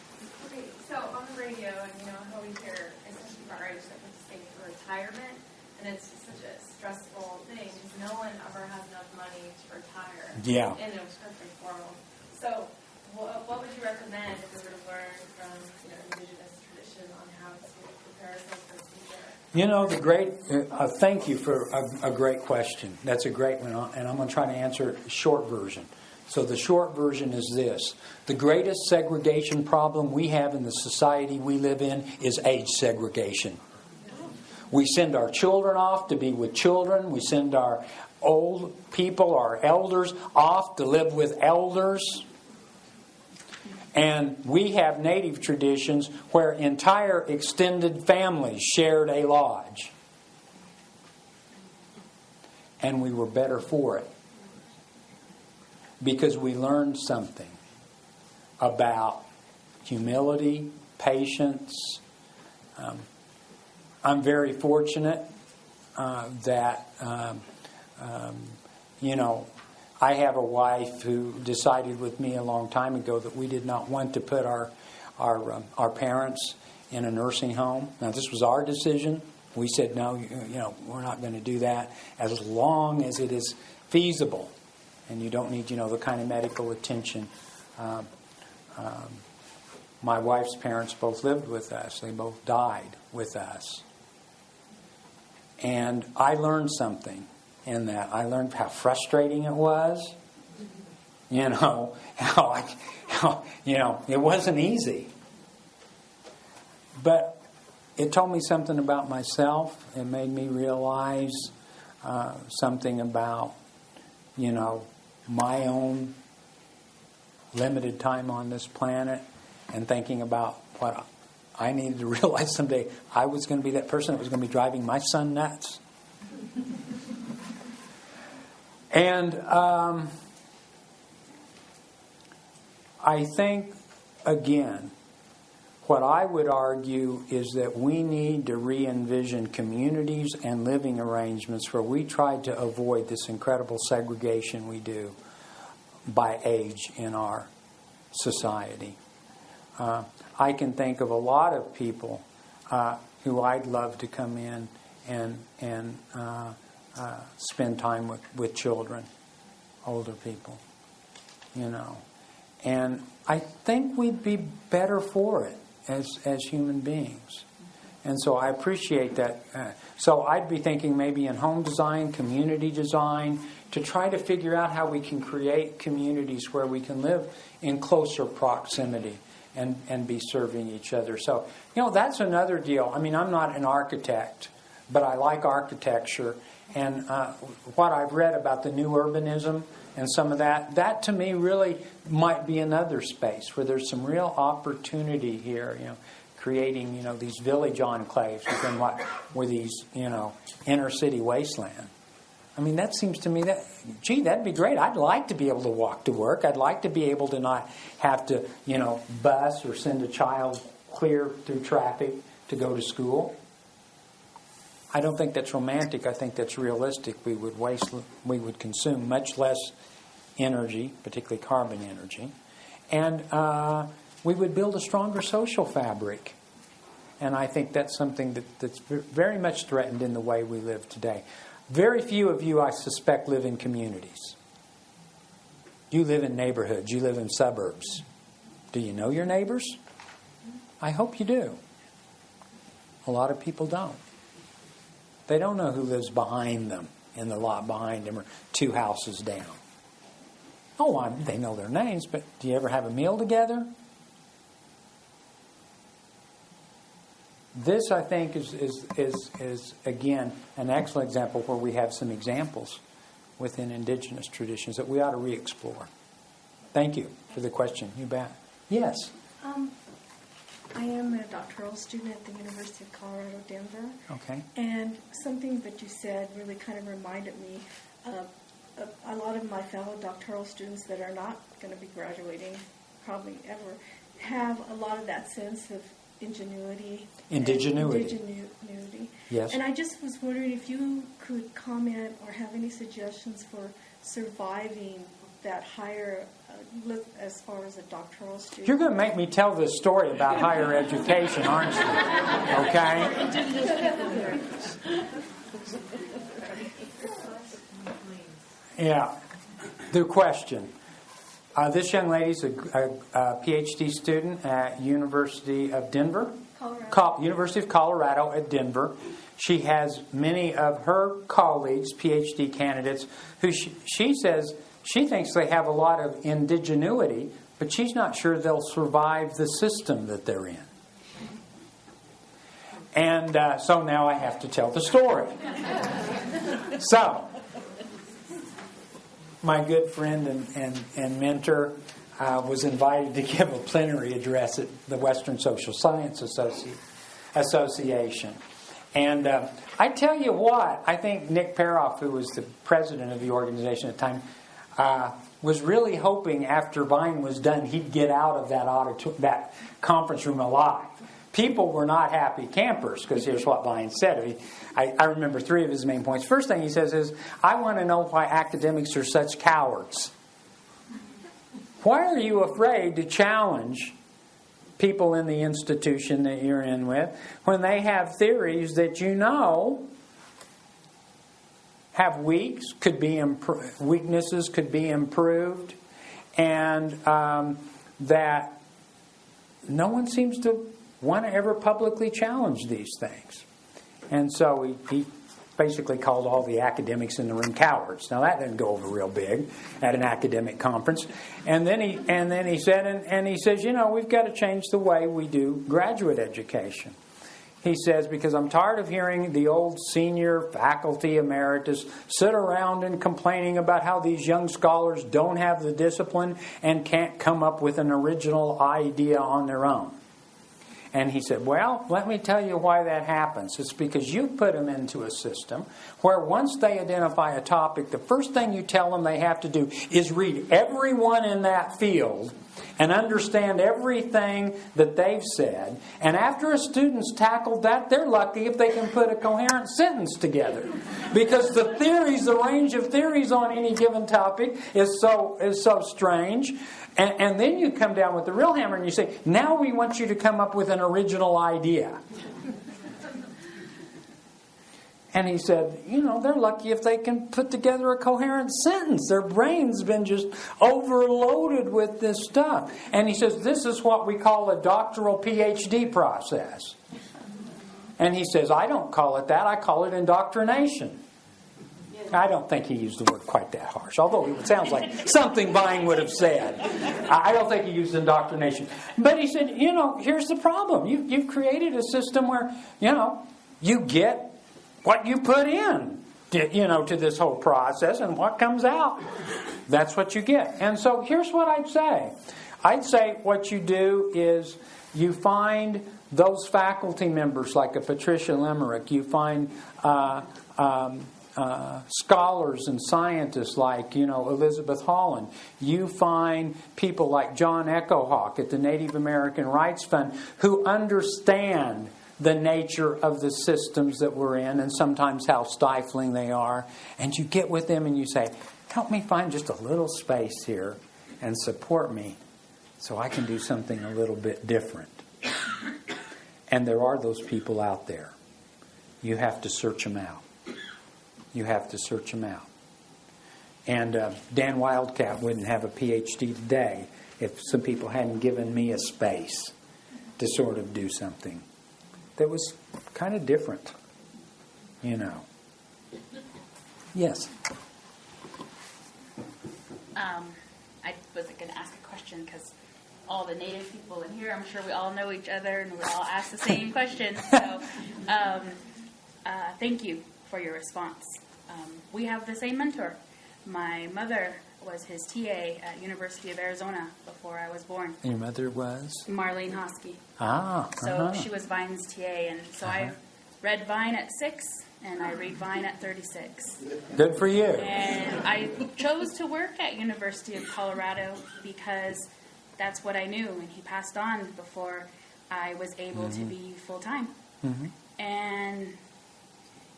Speaker 4: Okay, so on the radio, and how we hear, especially from our age, that we're just thinking for retirement, and it's just such a stressful thing because no one ever has enough money to retire.
Speaker 2: Yeah.
Speaker 4: And it was perfectly formal. So what would you recommend if we were to learn from Indigenous tradition on how to prepare ourselves for the future?
Speaker 2: Thank you for a great question. That's a great one, and I'm going to try to answer a short version. So the short version is this. The greatest segregation problem we have in the society we live in is age segregation. We send our children off to be with children. We send our old people, our elders, off to live with elders. And we have native traditions where entire extended families shared a lodge. And we were better for it. Because we learned something about humility, patience. I'm very fortunate that, I have a wife who decided with me a long time ago that we did not want to put our parents in a nursing home. Now, this was our decision. We said, no, we're not going to do that as long as it is feasible. And you don't need, the kind of medical attention. My wife's parents both lived with us. They both died with us. And I learned something in that. I learned how frustrating it was. How it wasn't easy. But it told me something about myself. It made me realize something about, my own limited time on this planet, and thinking about what I needed to realize someday. I was going to be that person that was going to be driving my son nuts. And I think, again, what I would argue is that we need to re-envision communities and living arrangements where we try to avoid this incredible segregation we do by age in our society. I can think of a lot of people who I'd love to come in and spend time with children, older people, And I think we'd be better for it as human beings. And so I appreciate that. So I'd be thinking maybe in home design, community design, to try to figure out how we can create communities where we can live in closer proximity and be serving each other. So, that's another deal. I mean, I'm not an architect, but I like architecture. And what I've read about the new urbanism and some of that to me really might be another space where there's some real opportunity here, creating, these village enclaves within what were these, inner city wasteland. I mean, that seems to me that'd be great. I'd like to be able to walk to work. I'd like to be able to not have to, bus or send a child clear through traffic to go to school. I don't think that's romantic. I think that's realistic. We would consume much less energy, particularly carbon energy, and we would build a stronger social fabric. And I think that's something that's very much threatened in the way we live today. Very few of you, I suspect, live in communities. You live in neighborhoods. You live in suburbs. Do you know your neighbors? I hope you do. A lot of people don't. They don't know who lives behind them, in the lot behind them, or 2 houses down. Oh, they know their names, but do you ever have a meal together? This, I think, is again an excellent example where we have some examples within indigenous traditions that we ought to re-explore. Thank you for the question. You bet. Yes.
Speaker 6: I am a doctoral student at the University of Colorado, Denver.
Speaker 2: Okay.
Speaker 6: And something that you said really kind of reminded me of a lot of my fellow doctoral students that are not going to be graduating probably ever have a lot of that sense of ingenuity. Indigenuity.
Speaker 2: Yes.
Speaker 6: And I just was wondering if you could comment or have any suggestions for surviving that higher look as far as a doctoral student.
Speaker 2: You're going to make me tell this story about higher education, aren't you? Okay? Yeah. The question. This young lady's a Ph.D. student at University of Denver. University of Colorado at Denver. She has many of her colleagues, Ph.D. candidates, who she says she thinks they have a lot of indigenuity, but she's not sure they'll survive the system that they're in. And so now I have to tell the story. So, my good friend and mentor was invited to give a plenary address at the Western Social Science Association. And I tell you what, I think Nick Peroff, who was the president of the organization at the time, was really hoping after Vine was done, he'd get out of that conference room alive. People were not happy campers, because here's what Vine said. I remember 3 of his main points. First thing he says is, I want to know why academics are such cowards. Why are you afraid to challenge people in the institution that you're in with when they have theories that you know have weaknesses, could be improved, and that no one seems to want to ever publicly challenge these things. And so he basically called all the academics in the room cowards. Now that didn't go over real big at an academic conference. And then he says, you know, we've got to change the way we do graduate education. He says, because I'm tired of hearing the old senior faculty emeritus sit around and complaining about how these young scholars don't have the discipline and can't come up with an original idea on their own. And he said, well, let me tell you why that happens. It's because you put them into a system where once they identify a topic, the first thing you tell them they have to do is read everyone in that field and understand everything that they've said. And after a student's tackled that, they're lucky if they can put a coherent sentence together. Because the range of theories on any given topic is so strange. And then you come down with the real hammer and you say, now we want you to come up with an original idea. And he said, you know, they're lucky if they can put together a coherent sentence. Their brain's been just overloaded with this stuff. And he says, this is what we call a doctoral Ph.D. process. And he says, I don't call it that. I call it indoctrination. I don't think he used the word quite that harsh, although it sounds like something Vine would have said. I don't think he used indoctrination. But he said, you know, here's the problem. You've created a system where, you know, you get what you put in, to this whole process, and what comes out, that's what you get. And so here's what I'd say. I'd say what you do is you find those faculty members like a Patricia Lemerick. You find scholars and scientists like, Elizabeth Holland. You find people like John Echohawk at the Native American Rights Fund who understand the nature of the systems that we're in and sometimes how stifling they are. And you get with them and you say, help me find just a little space here and support me so I can do something a little bit different. And there are those people out there. You have to search them out. You have to search them out. And Dan Wildcat wouldn't have a Ph.D. today if some people hadn't given me a space to sort of do something that was kind of different. Yes.
Speaker 7: I wasn't going to ask a question because all the native people in here, I'm sure we all know each other and we all ask the same questions. So thank you for your response. We have the same mentor. My mother was his TA at University of Arizona before I was born.
Speaker 2: Your mother was?
Speaker 7: Marlene Hosky.
Speaker 2: Ah.
Speaker 7: So she was Vine's TA, and so I read Vine at 6, and I read Vine at 36.
Speaker 2: Good for you.
Speaker 7: And I chose to work at University of Colorado because that's what I knew, and he passed on before I was able to be full-time. And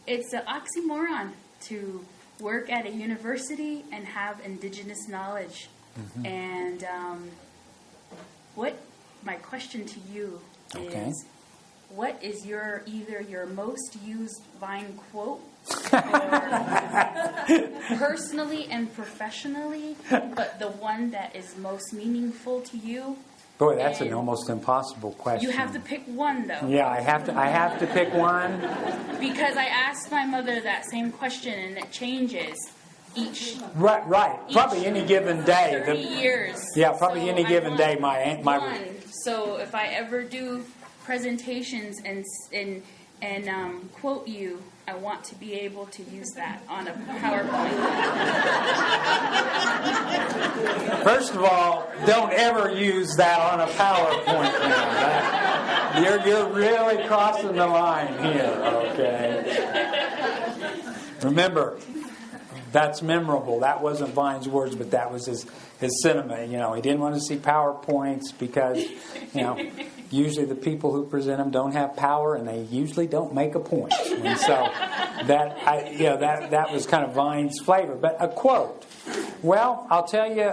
Speaker 7: it's an oxymoron to work at a university and have indigenous knowledge. And what my question to you is, what is either your most used Vine quote, or personally and professionally, but the one that is most meaningful to you?
Speaker 2: Boy, that's an almost impossible question.
Speaker 7: You have to pick one, though.
Speaker 2: Yeah, I have to pick one.
Speaker 7: Because I asked my mother that same question, and it changes each.
Speaker 2: Right. Probably any given day.
Speaker 7: 30 years.
Speaker 2: Yeah, probably
Speaker 7: So
Speaker 2: any given day. My
Speaker 7: one. So if I ever do presentations and quote you, I want to be able to use that on a PowerPoint.
Speaker 2: First of all, don't ever use that on a PowerPoint now. You're really crossing the line here, okay? Remember, that's memorable. That wasn't Vine's words, but that was his cinema. He didn't want to see PowerPoints because, usually the people who present them don't have power, and they usually don't make a point. And so that was kind of Vine's flavor. But a quote. Well, I'll tell you,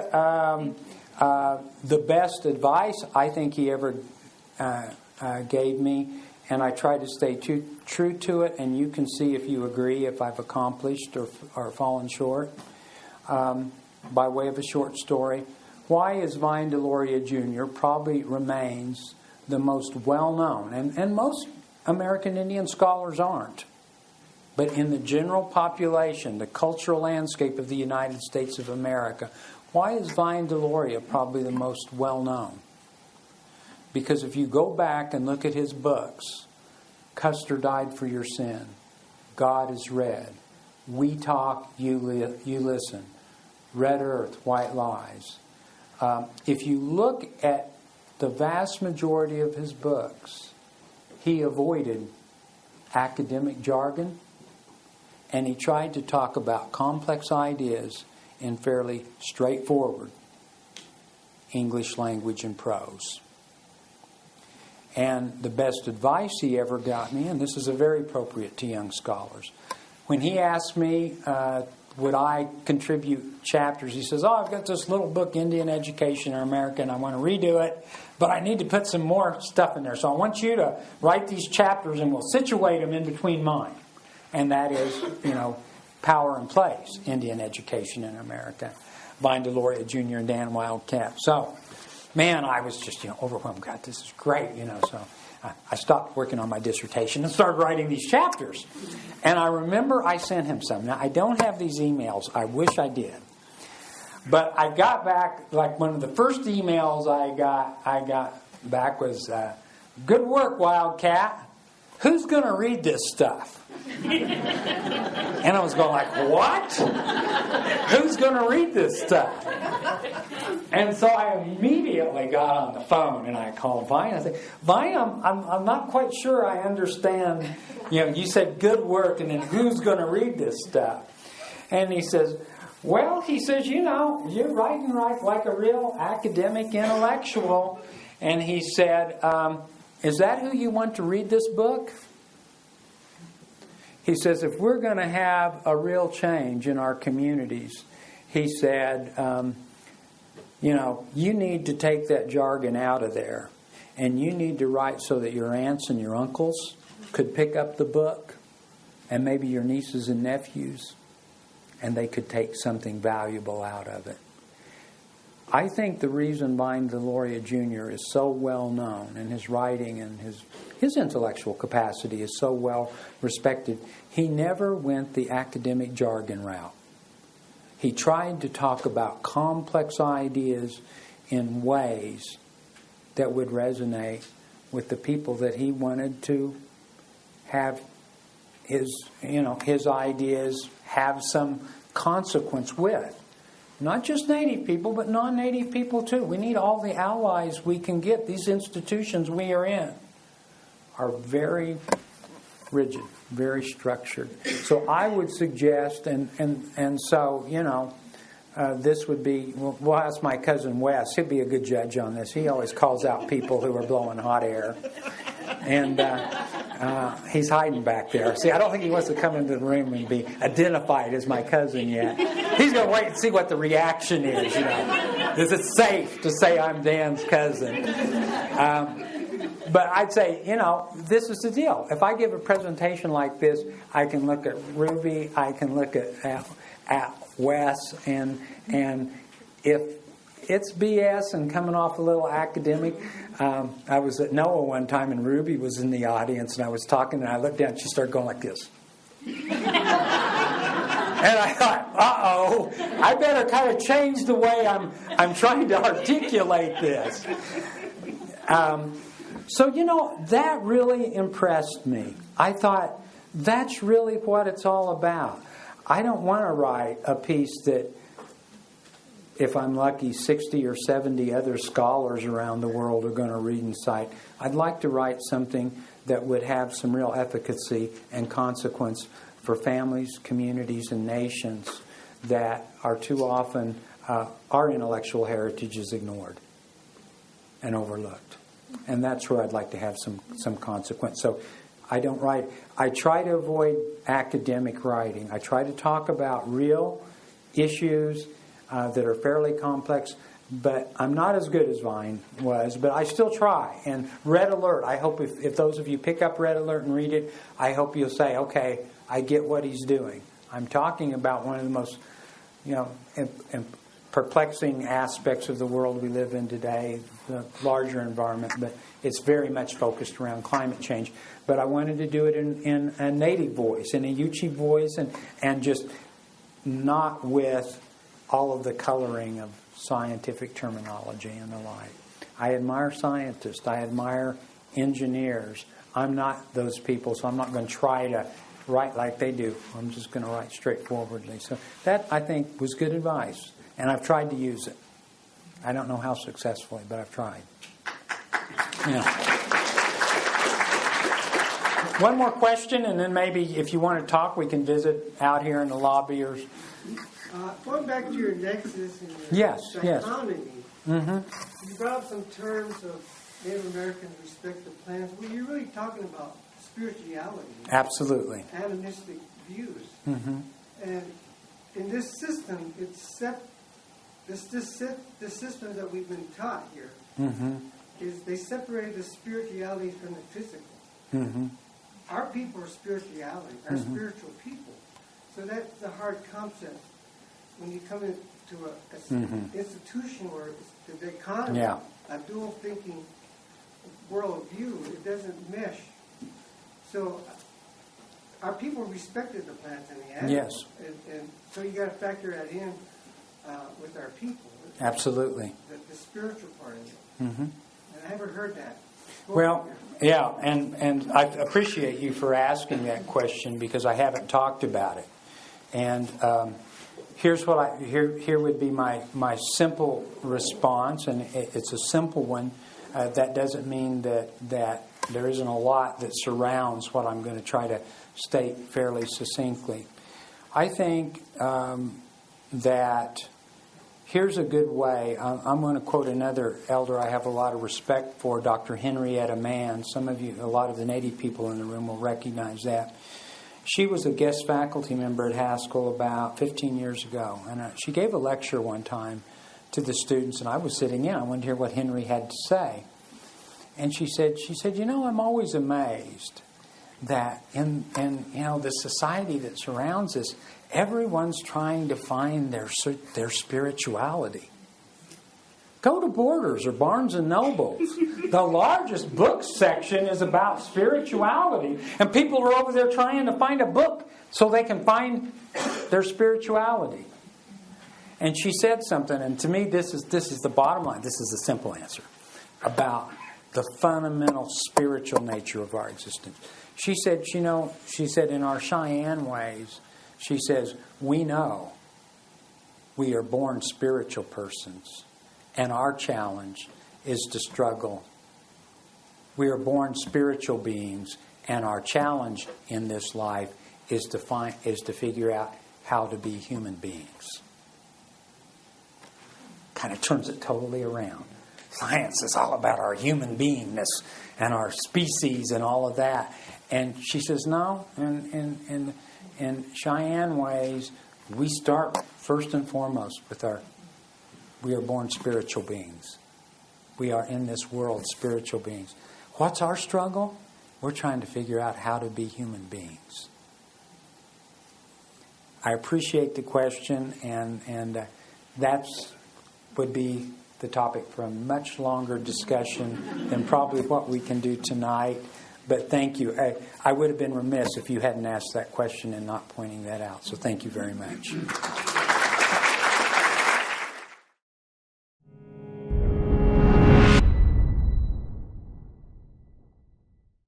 Speaker 2: the best advice I think he ever gave me, and I try to stay true to it, and you can see if you agree if I've accomplished or fallen short. By way of a short story, why is Vine Deloria Jr. probably remains the most well-known, and most American Indian scholars aren't, but in the general population, the cultural landscape of the United States of America, why is Vine Deloria probably the most well-known? Because if you go back and look at his books, Custer Died for Your Sin, God is Red, We Talk, You Listen, Red Earth, White Lies. If you look at the vast majority of his books, he avoided academic jargon, and he tried to talk about complex ideas in fairly straightforward English language and prose. And the best advice he ever got me, and this is very appropriate to young scholars, when he asked me, would I contribute chapters? He says, I've got this little book, Indian Education in America, and I want to redo it, but I need to put some more stuff in there. So I want you to write these chapters, and we'll situate them in between mine. And that is, Power and Place, Indian Education in America. Vine Deloria Jr. and Dan Wildcat. So, man, I was just, overwhelmed. God, this is great, So I stopped working on my dissertation and started writing these chapters. And I remember I sent him some. Now, I don't have these emails. I wish I did. But I got back, like one of the first emails I got back was, good work, Wildcat. Who's going to read this stuff? And I was going like, what? Who's going to read this stuff? And so I immediately got on the phone and I called Vine. I said, Vine, I'm not quite sure I understand. You said good work, and then who's going to read this stuff? And he says, you're writing like a real academic intellectual. And he said, is that who you want to read this book? He says, if we're going to have a real change in our communities, he said, you need to take that jargon out of there. And you need to write so that your aunts and your uncles could pick up the book, and maybe your nieces and nephews, and they could take something valuable out of it. I think the reason Vine Deloria Jr. is so well known, and his writing and his intellectual capacity is so well respected, he never went the academic jargon route. He tried to talk about complex ideas in ways that would resonate with the people that he wanted to have his ideas have some consequence with. Not just Native people, but non-Native people too. We need all the allies we can get. These institutions we are in are very rigid, very structured. So I would suggest, and so, this would be, we'll ask my cousin Wes. He'll be a good judge on this. He always calls out people who are blowing hot air. And he's hiding back there. See, I don't think he wants to come into the room and be identified as my cousin yet. He's going to wait and see what the reaction is. Is it safe to say I'm Dan's cousin? But I'd say, this is the deal. If I give a presentation like this, I can look at Ruby, I can look at Wes, and if it's BS and coming off a little academic. I was at NOAA one time, and Ruby was in the audience, and I was talking, and I looked down, and she started going like this. And I thought, uh-oh, I better kind of change the way I'm trying to articulate this. So, that really impressed me. I thought, that's really what it's all about. I don't want to write a piece that, if I'm lucky, 60 or 70 other scholars around the world are going to read and cite. I'd like to write something that would have some real efficacy and consequence for families, communities, and nations that are too often, our intellectual heritage is ignored and overlooked. And that's where I'd like to have some consequence. So I don't write. I try to avoid academic writing. I try to talk about real issues that are fairly complex, but I'm not as good as Vine was, but I still try. And Red Alert, I hope if those of you pick up Red Alert and read it, I hope you'll say, okay, I get what he's doing. I'm talking about one of the most, perplexing aspects of the world we live in today, the larger environment, but it's very much focused around climate change. But I wanted to do it in a Native voice, in a Yuchi voice, and just not with all of the coloring of scientific terminology and the like. I admire scientists. I admire engineers. I'm not those people, so I'm not going to try to write like they do. I'm just going to write straightforwardly. So that, I think, was good advice, and I've tried to use it. I don't know how successfully, but I've tried. One more question, and then maybe if you want to talk, we can visit out here in the lobby or...
Speaker 8: Going back to your nexus and your dichotomy,
Speaker 2: Mm-hmm.
Speaker 8: you brought up some terms of Native Americans' respect for plants. Well, you're really talking about spirituality.
Speaker 2: Absolutely.
Speaker 8: Animistic views.
Speaker 2: Mm-hmm.
Speaker 8: And in this system, the system that we've been taught here is they separate the spirituality from the physical.
Speaker 2: Mm-hmm.
Speaker 8: Our people are spirituality, are spiritual people. So that's the hard concept when you come into an institution where it's the economy, a dual thinking worldview, it doesn't mesh. So our people respected the plants and the animals.
Speaker 2: Yes.
Speaker 8: And so you got to factor that in with our people.
Speaker 2: Absolutely.
Speaker 8: The spiritual part of it.
Speaker 2: Mm-hmm.
Speaker 8: And I haven't heard that.
Speaker 2: Well, yeah, and I appreciate you for asking that question because I haven't talked about it. And here's what here would be my simple response, and it's a simple one. That doesn't mean that there isn't a lot that surrounds what I'm going to try to state fairly succinctly. I think that here's a good way. I'm going to quote another elder I have a lot of respect for, Dr. Henrietta Mann. Some of you, a lot of the Native people in the room will recognize that. She was a guest faculty member at Haskell about 15 years ago. And she gave a lecture one time to the students, and I was sitting in. I wanted to hear what Henry had to say. And she said, I'm always amazed that in the society that surrounds us, everyone's trying to find their spirituality. Go to Borders or Barnes and Nobles. The largest book section is about spirituality, and people are over there trying to find a book so they can find their spirituality. And she said something, and to me this is the bottom line. This is the simple answer about the fundamental spiritual nature of our existence. She said, in our Cheyenne ways, she says, we know we are born spiritual persons, and our challenge is to struggle. We are born spiritual beings, and our challenge in this life is to figure out how to be human beings. Kind of turns it totally around. Science is all about our human beingness and our species and all of that. And she says, no, in Cheyenne ways, we start first and foremost with we are born spiritual beings. We are in this world spiritual beings. What's our struggle? We're trying to figure out how to be human beings. I appreciate the question, and that's would be the topic for a much longer discussion than probably what we can do tonight. But thank you. I would have been remiss if you hadn't asked that question and not pointing that out. So thank you very much.